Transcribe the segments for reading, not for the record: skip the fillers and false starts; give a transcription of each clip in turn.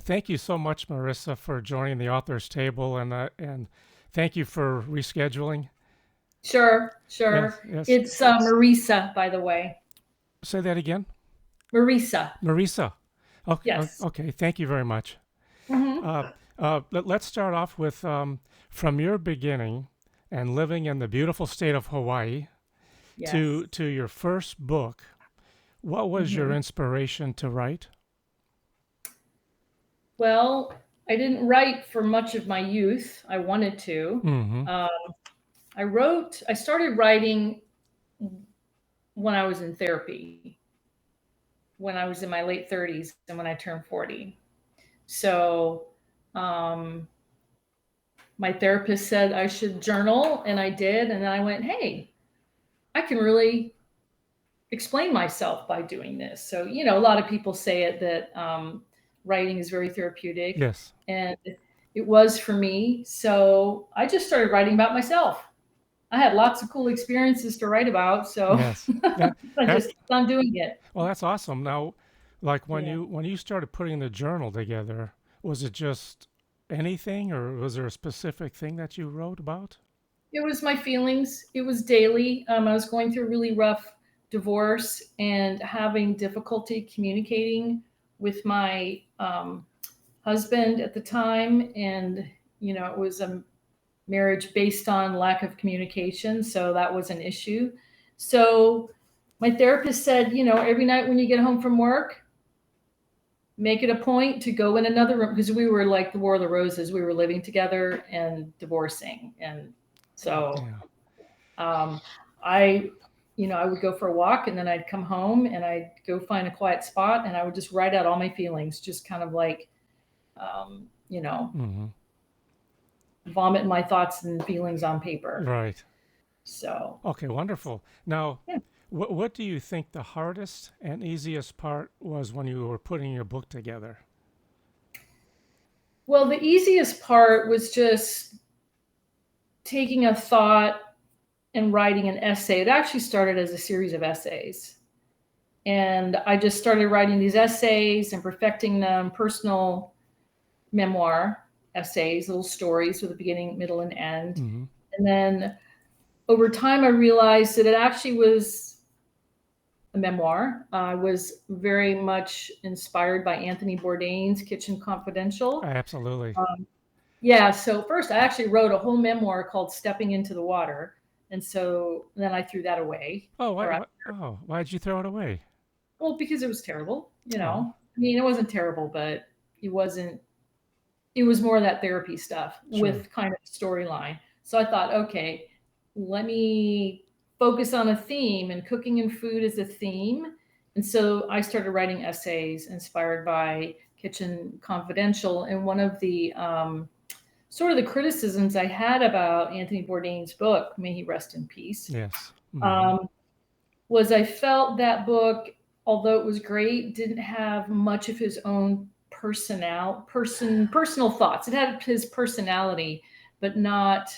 thank you so much, Marissa, for joining the author's table, and thank you for rescheduling. Sure, Yes, sure. yes. It's Marisa, by the way. Say that again, Marisa. Marissa. Okay, Yes. okay. Thank you very much. Hmm. Uh, let's start off with from your beginning and living in the beautiful state of Hawaii Yes. to your first book. What was your Hmm. inspiration to write? Well, I didn't write for much of my youth. I wanted to. Mm-hmm. Um, I started writing when I was in therapy, when I was in my late 30s and when I turned 40. So, um, my therapist said I should journal, and I did. And then I went, hey, I can really explain myself by doing this. So, a lot of people say it that writing is very therapeutic, Yes. and it was for me. So I just started writing about myself. I had lots of cool experiences to write about, so Yes. That I that's just kept on doing it. well, that's awesome. Now, like Yeah. when you started putting the journal together, was it just anything, or was there a specific thing that you wrote about? It was my feelings. It was daily. I was going through a really rough divorce and having difficulty communicating with my husband at the time. And, it was a marriage based on lack of communication. So that was an issue. So my therapist said, every night when you get home from work, make it a point to go in another room, because we were like the War of the Roses. We were living together and divorcing. And so Yeah. um, I, I would go for a walk, and then I'd come home and I'd go find a quiet spot, and I would just write out all my feelings, just kind of like, um, you know, Mm-hmm. vomit my thoughts and feelings on paper. Right. So, Okay. Wonderful. Now, yeah. what do you think the hardest and easiest part was when you were putting your book together? Well, the easiest part was just taking a thought and writing an essay. It actually started as a series of essays. And I just started writing these essays and perfecting them, personal memoir essays, little stories with a beginning, middle, and end. Mm-hmm. And then over time, I realized that it actually was a memoir. I was very much inspired by Anthony Bourdain's Kitchen Confidential. Absolutely. Um, yeah, so first I actually wrote a whole memoir called Stepping into the Water. And so then I threw that away. Oh, Or, why'd you throw it away? well, because it was terrible, Oh, I mean, it wasn't terrible, but it wasn't, it was more of that therapy stuff sure. with kind of a storyline. So I thought, okay, let me focus on a theme, and cooking and food is a theme. And so I started writing essays inspired by Kitchen Confidential. And one of the sort of the criticisms I had about Anthony Bourdain's book, may he rest in peace, Yes. Mm-hmm. um, was I felt that book, although it was great, didn't have much of his own personal thoughts. It had his personality, but not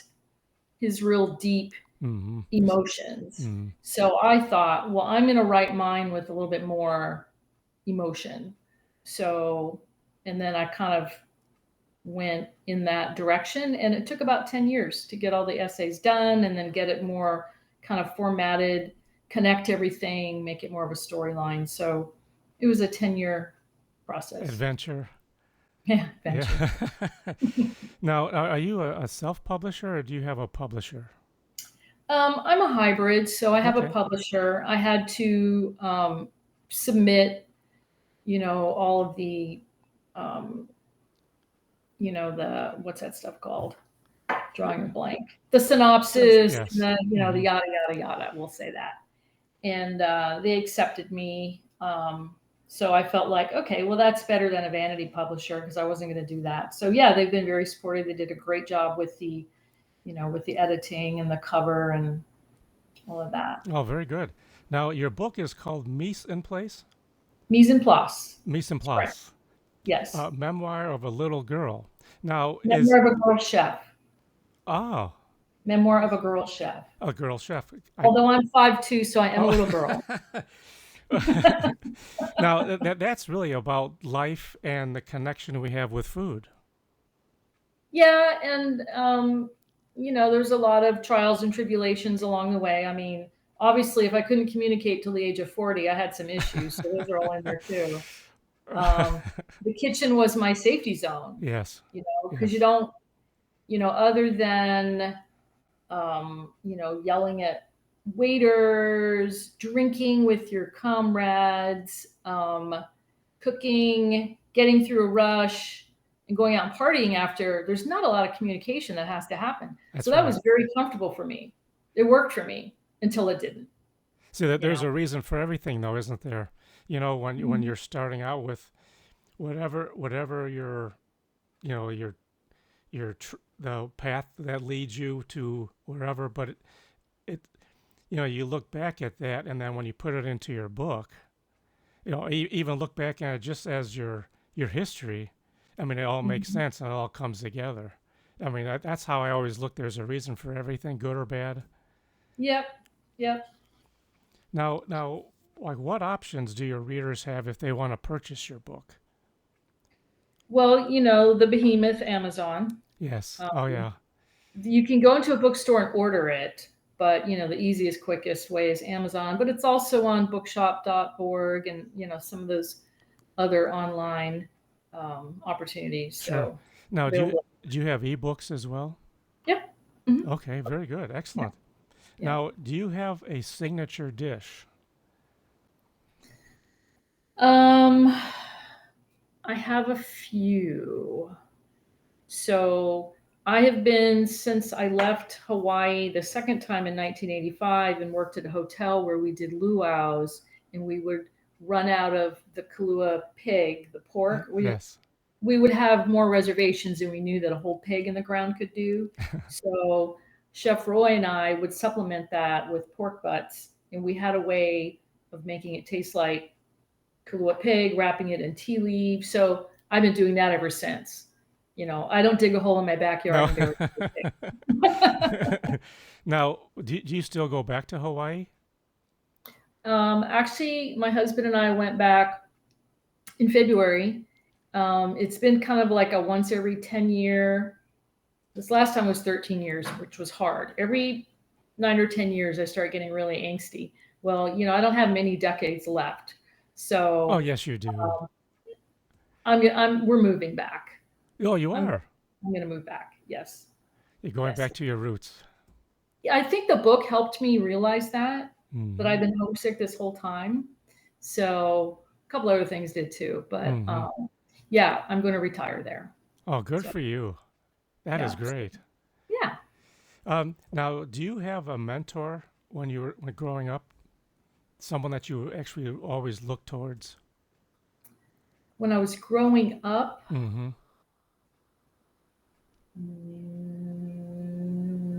his real deep Mm-hmm. emotions. Mm-hmm. So I thought, well, I'm going to write mine with a little bit more emotion. So, and then I kind of went in that direction, and it took about 10 years to get all the essays done and then get it more kind of formatted, connect everything, make it more of a storyline. So it was a 10-year process. Adventure. Yeah, Yeah. venture. Now, are you a self-publisher or do you have a publisher? I'm a hybrid, so I have a Okay. publisher. I had to submit, all of the, um, the, what's that stuff called? Drawing a blank. The synopsis, Yes. the Mm-hmm. yada yada yada. We'll say that. And they accepted me. So I felt like, okay, well, that's better than a vanity publisher, because I wasn't going to do that. So yeah, they've been very supportive. They did a great job with the, with the editing and the cover and all of that. Oh, very good. Now, your book is called Mise en Place? Mise en place. Mise en Right. Place, Yes. Memoir of a Little Girl. Now, is, Memoir of a girl chef. oh, Memoir of a girl chef. a girl chef. I, Although I'm 5'2", so I am a oh, little girl. Now that's really about life and the connection we have with food. Yeah, and there's a lot of trials and tribulations along the way. I mean, obviously, if I couldn't communicate till the age of 40, I had some issues, so those are all in there too. Um, the kitchen was my safety zone, Yes, because you yes, don't, other than yelling at waiters, drinking with your comrades, cooking, getting through a rush, and going out and partying after, there's not a lot of communication that has to happen. So that's that right. was very comfortable for me. It worked for me until it didn't, See that you there's know. a reason for everything, though, isn't there? When Mhm. you're starting out with whatever your the path that leads you to wherever, but it you look back at that, and then when you put it into your book, even look back at it just as your history. I mean, it all makes Mhm. sense and it all comes together. I mean, that's how I always look. There's a reason for everything, good or bad. Yep. Yep. Now, like, what options do your readers have if they want to purchase your book? Well, the behemoth Amazon. Yes. Oh Um, yeah. you can go into a bookstore and order it, but the easiest, quickest way is Amazon. But it's also on bookshop.org and some of those other online opportunities. Sure. So Now, available. do you have ebooks as well? Yep. Hmm. Okay, very good. Yeah. Excellent. Yeah. Now, do you have a signature dish? Um, I have a few. So I have been since I left Hawaii the second time in 1985 and worked at a hotel where we did luau's, and we would run out of the Kalua pig, the pork. Yes. We would have more reservations than we knew that a whole pig in the ground could do. So Chef Roy and I would supplement that with pork butts, and we had a way of making it taste like Kahlua pig, wrapping it in tea leaves. So I've been doing that ever since. I don't dig a hole in my backyard No. and bury the pig. Now, do you still go back to Hawaii? Actually, my husband and I went back in February. It's been kind of like a once every 10-year. This last time was 13 years, which was hard. Every 9 or 10 years, I start getting really angsty. Well, I don't have many decades left. Oh, So yes, you do. we're moving back. Oh, you I'm, are. I'm going to move back. Yes. You're going Yes. back to your roots. Yeah, I think the book helped me realize that Mm-hmm. I've been homesick this whole time. So a couple other things did too, but Mm-hmm. yeah, I'm going to retire there. Oh, good So for you. That is yeah, great. yeah. Now, do you have a mentor when you were growing up? Someone that you actually always look towards? When I was growing up, Mm-hmm.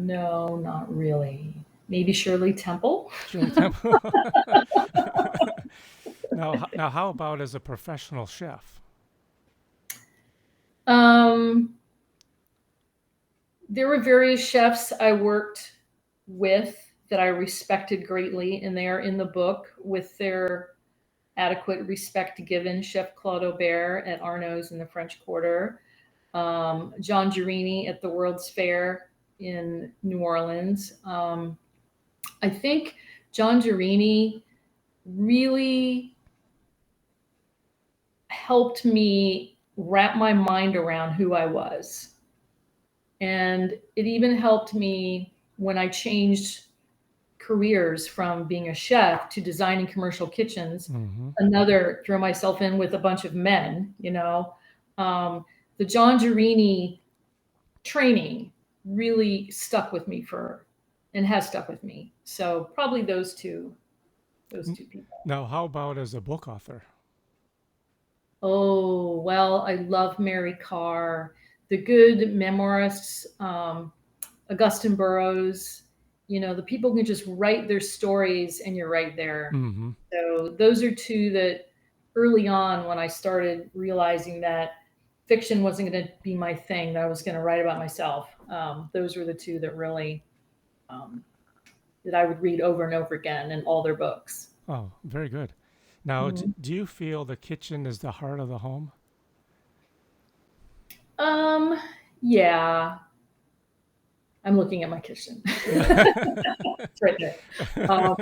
no, not really. Maybe Shirley Temple. Shirley Temple. Now, how about as a professional chef? um, there were various chefs I worked with that I respected greatly, and they are in the book with their adequate respect given. Chef Claude Aubert at Arnaud's in the French Quarter, John Girini at the World's Fair in New Orleans. I think John Girini really helped me wrap my mind around who I was. And it even helped me when I changed careers from being a chef to designing commercial kitchens, Mm-hmm. another throw myself in with a bunch of men. The John Girini training really stuck with me for and has stuck with me. So probably those two people. Now, how about as a book author? Oh, well, I love Mary Carr, the good memoirists, Augustine Burroughs. The people can just write their stories and you're right there. Mm-hmm. So those are two that early on when I started realizing that fiction wasn't going to be my thing, that I was going to write about myself. Those were the two that really um, that I would read over and over again in all their books. Oh, very good. Now, Mhm. do you feel the kitchen is the heart of the home? Um, yeah, I'm looking at my kitchen. It's right there. Um,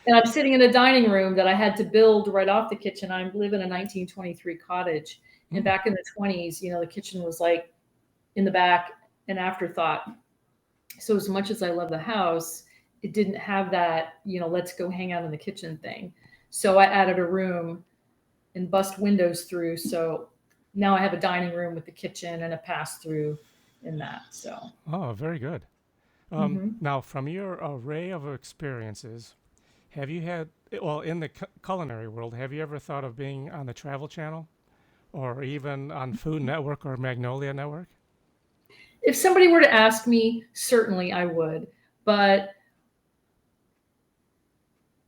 and I'm sitting in a dining room that I had to build right off the kitchen. I live in a 1923 cottage, and Mm, back in the 20s, the kitchen was like in the back, an afterthought. So as much as I love the house, it didn't have that, let's go hang out in the kitchen thing. So I added a room and bust windows through. So now I have a dining room with the kitchen and a pass through in that. So, oh, very good. hmm. Now, from your array of experiences, have you had, well, in the culinary world, have you ever thought of being on the Travel Channel or even on Food Network or Magnolia Network? If somebody were to ask me, certainly I would. But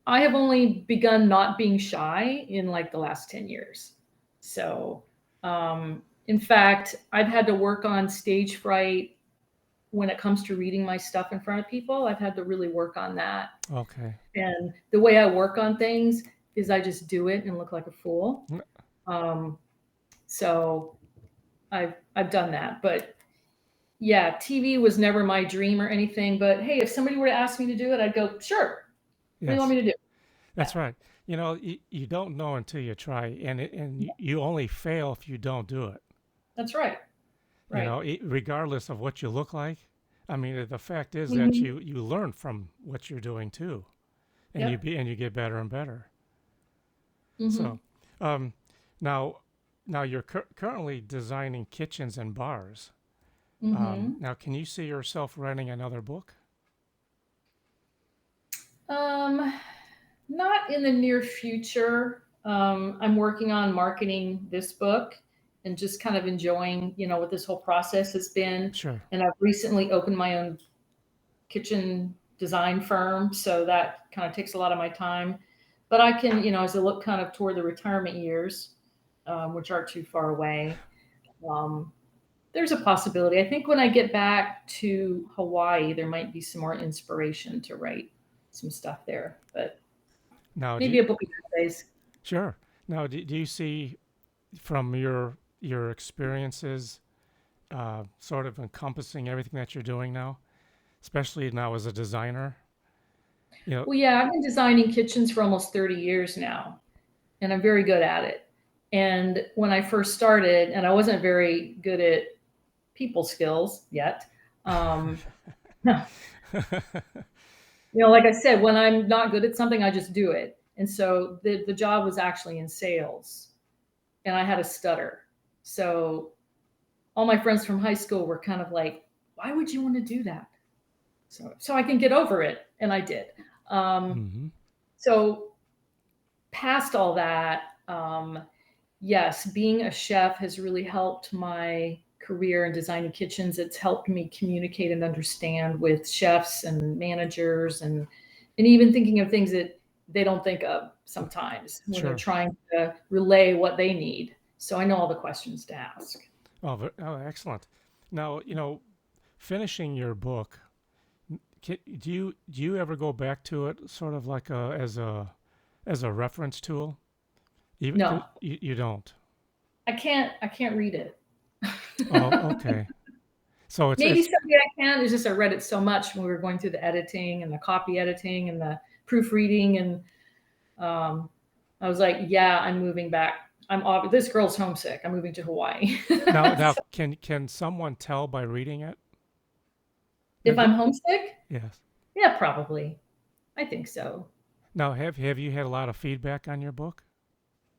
I have only begun not being shy in like the last 10 years. So, in fact, I've had to work on stage fright when it comes to reading my stuff in front of people. I've had to really work on that. Okay. And the way I work on things is I just do it and look like a fool. N- Um, so I've done that. But yeah, TV was never my dream or anything. But hey, if somebody were to ask me to do it, I'd go, sure. What do you want Yes, me to do? Yeah, that's right. You don't know until you try, and you only fail if you don't do it. that's right. Right. Regardless of what you look like. I mean, the fact is that Hmm. you learn from what you're doing too, and Yep. you get better and better. So, Hmm. um, now now you're currently designing kitchens and bars. Hmm. Now, can you see yourself writing another book? Um, Not in the near future. I'm working on marketing this book and just kind of enjoying, what this whole process has been. Sure. And I've recently opened my own kitchen design firm, so that kind of takes a lot of my time. But I can, as I look kind of toward the retirement years, which aren't too far away, um, there's a possibility. I think when I get back to Hawaii, there might be some more inspiration to write some stuff there. But Now, maybe a book of essays. sure. Now, do you see from your experiences, sort of encompassing everything that you're doing now, especially now as a designer? You know, Well, yeah, I've been designing kitchens for almost 30 years now, and I'm very good at it. And when I first started, and I wasn't very good at people skills yet, um, like I said, when I'm not good at something, I just do it. And so the job was actually in sales, and I had a stutter. So all my friends from high school were kind of like, "Why would you want to do that?" So I can get over it, and I did. Um, hmm so past all that, yes, being a chef has really helped my career in designing kitchens. It's helped me communicate and understand with chefs and managers, and even thinking of things that they don't think of sometimes when they're Sure. trying to relay what they need. So I know all the questions to ask. Oh, oh, excellent. Now, finishing your book, do you ever go back to it sort of like as a reference tool? Even No, you don't. I can't read it. Oh, okay. So Maybe it's someday I can. It's just I read it so much when we were going through the editing and the copy editing and the proofreading, and um, I was like, yeah, I'm moving back. This girl's homesick. I'm moving to Hawaii. now So can someone tell by reading it? Now, if I'm homesick, yes. yeah, probably. I think so. Now, have you had a lot of feedback on your book?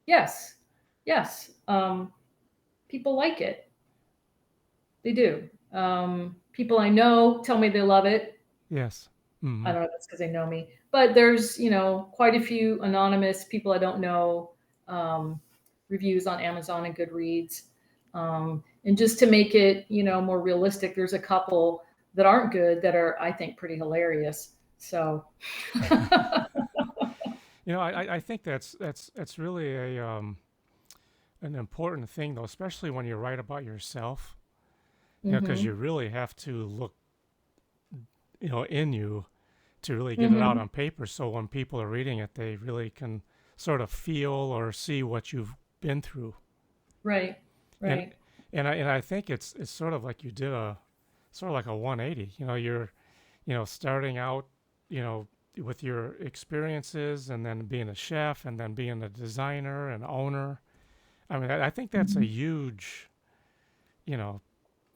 Yes, yes. People like it. They do. People I know tell me they love it. Yes. I hmm don't know if that's because they know me, but there's, quite a few anonymous people I don't know, um, reviews on Amazon and Goodreads. And just to make it, more realistic, there's a couple that aren't good that are, I think, pretty hilarious. So, I think that's really a an important thing though, especially when you write about yourself. Because hmm. you really have to look, in you to really get it out Hmm. on paper. So when people are reading it, they really can sort of feel or see what you've been through. Right. And Right. and I think it's sort of like you did a sort of like a 180. You're starting out, you know, with your experiences and then being a chef and then being a designer and owner. I mean, I think that's a Mhm. huge, you know,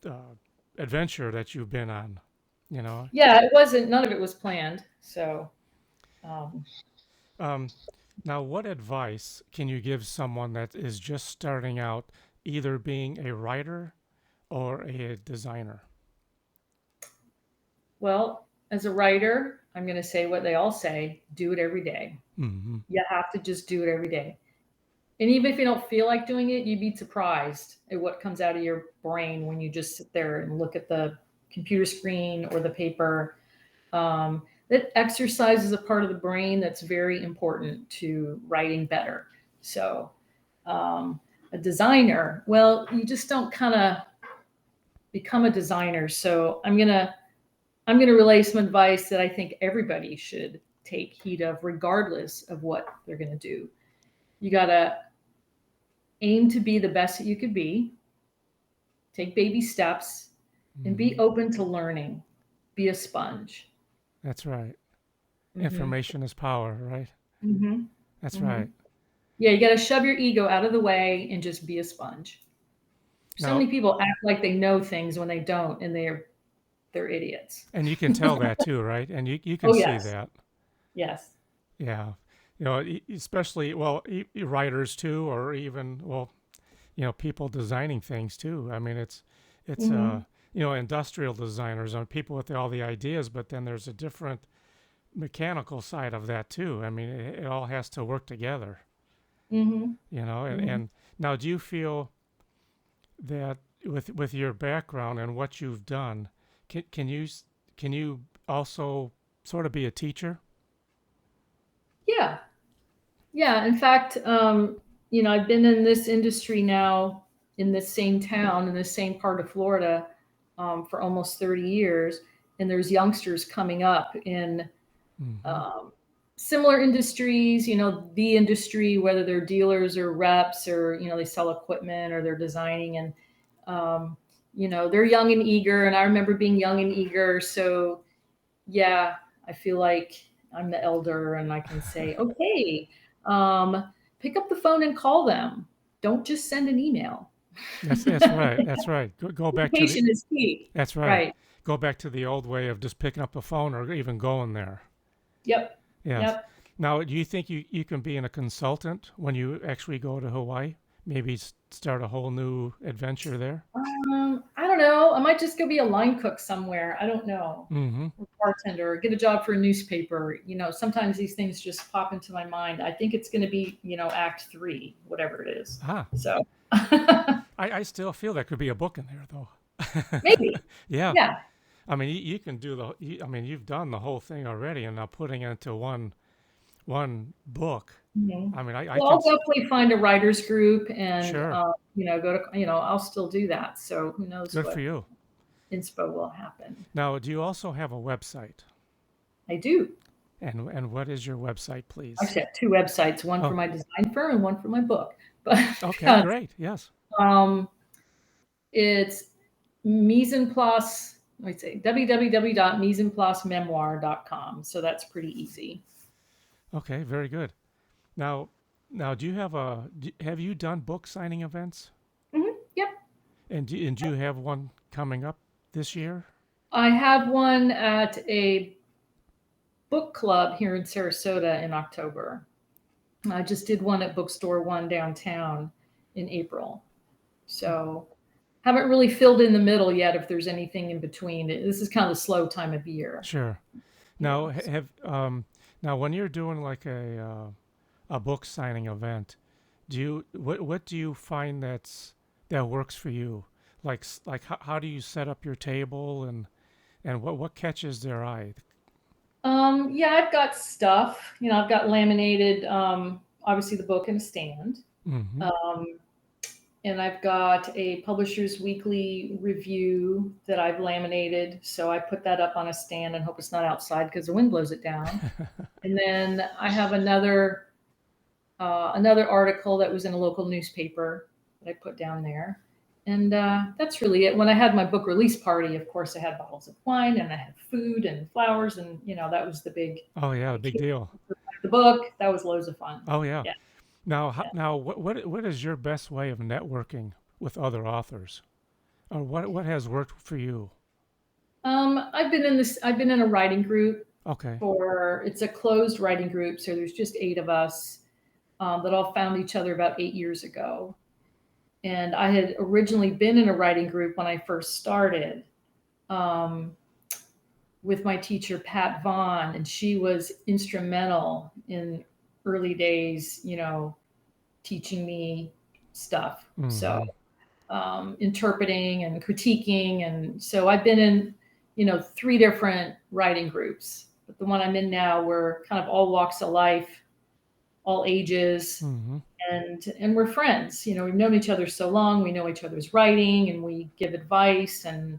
uh, adventure that you've been on, you know. Yeah, it wasn't. None of it was planned. So, um, Um, Now, what advice can you give someone that is just starting out, either being a writer or a designer? well, as a writer, I'm going to say what they all say: do it every day. Mm-hmm. You have to just do it every day. And even if you don't feel like doing it, you'd be surprised at what comes out of your brain when you just sit there and look at the computer screen or the paper. That exercise is a part of the brain that's very important to writing better. So, um, a designer, well, you just don't kind of become a designer. So, I'm gonna relay some advice that I think everybody should take heed of, regardless of what they're gonna do. You gotta aim to be the best that you could be, take baby steps, and Mm-hmm. be open to learning. Be a sponge. That's right. Hmm. Information is power, right? Hmm. That's Hmm. right. Yeah, you got to shove your ego out of the way and just be a sponge. So Now, many people act like they know things when they don't, and they're idiots. and you can tell that too, right? And you can Oh see yes, that. yes. Yeah. Especially, well, writers too, or even, well, people designing things too. I mean, it's Hmm. industrial designers and people with all the ideas, but then there's a different mechanical side of that too. I mean, it all has to work together, Hmm. and Hmm. now do you feel that with your background and what you've done, can you also sort of be a teacher? Yeah, yeah. In fact, I've been in this industry now, in this same town, in this same part of Florida, for almost 30 years, and there's youngsters coming up in Mm-hmm. um, similar industries, the industry, whether they're dealers or reps, or they sell equipment or they're designing, and um, they're young and eager. And I remember being young and eager. So yeah, I feel like I'm the elder, and I can say, okay, pick up the phone and call them. Don't just send an email. That's right. That's right. Go back to the. Communication is key. That's right. Right. Go back to the old way of just picking up the phone or even going there. Yep. Yes. Yep. Now, do you think you can be a consultant when you actually go to Hawaii? Maybe start a whole new adventure there? I don't know. I might just go be a line cook somewhere. I don't know. Mm-hmm. Or bartender, or get a job for a newspaper. Sometimes these things just pop into my mind. I think it's going to be, act three, whatever it is. Ah, So I still feel there could be a book in there, though. maybe. Yeah. Yeah. I mean, you can do I mean, you've done the whole thing already, and now putting it into one book. Mhm. I mean, I Well, can. I'll definitely find a writers group, and, Sure. go to, I'll still do that. So who knows Good for what you. inspo will happen. Now, do you also have a website? I do. And what is your website, I please? actually have two websites, one for Oh, my design firm and one for my book. But okay, great. Yes. um, it's mise en place. Let me say www.misenplacememoir.com. So that's pretty easy. Okay, very good. Now, do you have you done book signing events? Yep. And do you have one coming up this year? I have one at a book club here in Sarasota in October. I just did one at Bookstore One downtown in April. So haven't really filled in the middle yet if there's anything in between. This is kind of the slow time of year. Sure. Yeah. Now, now when you're doing like a book signing event, what do you find that works for you? Like how do you set up your table and what catches their eye? Yeah, I've got stuff. I've got laminated, obviously the book and a stand. Mm-hmm. Um, and I've got a Publishers Weekly review that I've laminated. So I put that up on a stand and hope it's not outside because the wind blows it down. And then I have another another article that was in a local newspaper that I put down there. And that's really it. When I had my book release party, of course, I had bottles of wine and I had food and flowers, and that was the big Oh yeah, big occasion deal. for the book. That was loads of fun. Oh yeah. Yeah, Now, yeah. now, what is your best way of networking with other authors, or what has worked for you? I've been in this. I've been in a writing group Okay. for. It's a closed writing group, so there's just 8 of us that all found each other about 8 years ago. And I had originally been in a writing group when I first started, um, with my teacher Pat Vaughn, and she was instrumental in early days, teaching me stuff. So Mm-hmm. interpreting and critiquing, and so I've been in, 3 different writing groups. But the one I'm in now, we're kind of all walks of life, all ages, Mm-hmm. and we're friends. We've known each other so long. We know each other's writing, and we give advice, and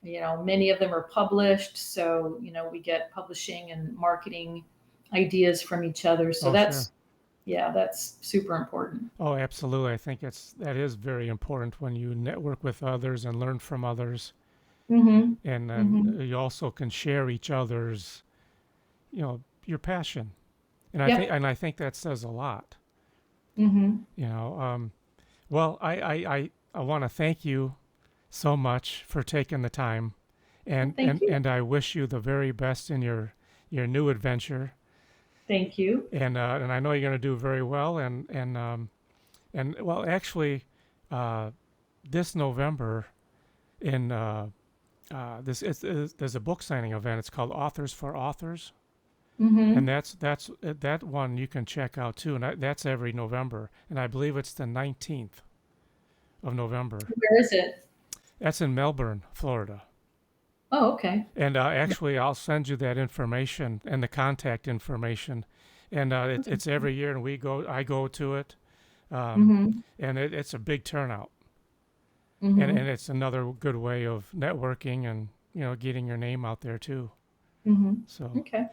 many of them are published, so we get publishing and marketing ideas from each other. So Oh sure. that's super important. Oh, absolutely. I think that is very important when you network with others and learn from others, Mhm. and Mhm. then you also can share each other's, your passion. And Yep. I think that says a lot. Mhm. You know, well, I want to thank you so much for taking the time, Well, thank you. and I wish you the very best in your new adventure. Thank you. And I know you're going to do very well. And well, actually, uh, this November in there's a book signing event. It's called Authors for Authors, and Mhm. that one you can check out too. And that's every November, and I believe it's the 19th of November. Where is it? That's in Melbourne, Florida. Oh, okay. And actually, I'll send you that information and the contact information. And Okay. it's every year, and I go to it, um, Mhm. and it's a big turnout. And Mhm. it's another good way of networking and getting your name out there too. Mhm. So, Okay.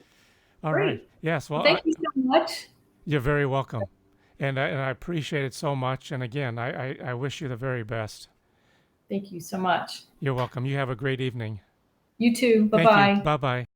all right, Great. yes, Well, well, thank you so much. you're very welcome, and I appreciate it so much. And again, I wish you the very best. Thank you so much. You're welcome. You have a great evening. You too. Bye Thank you. bye. Bye bye.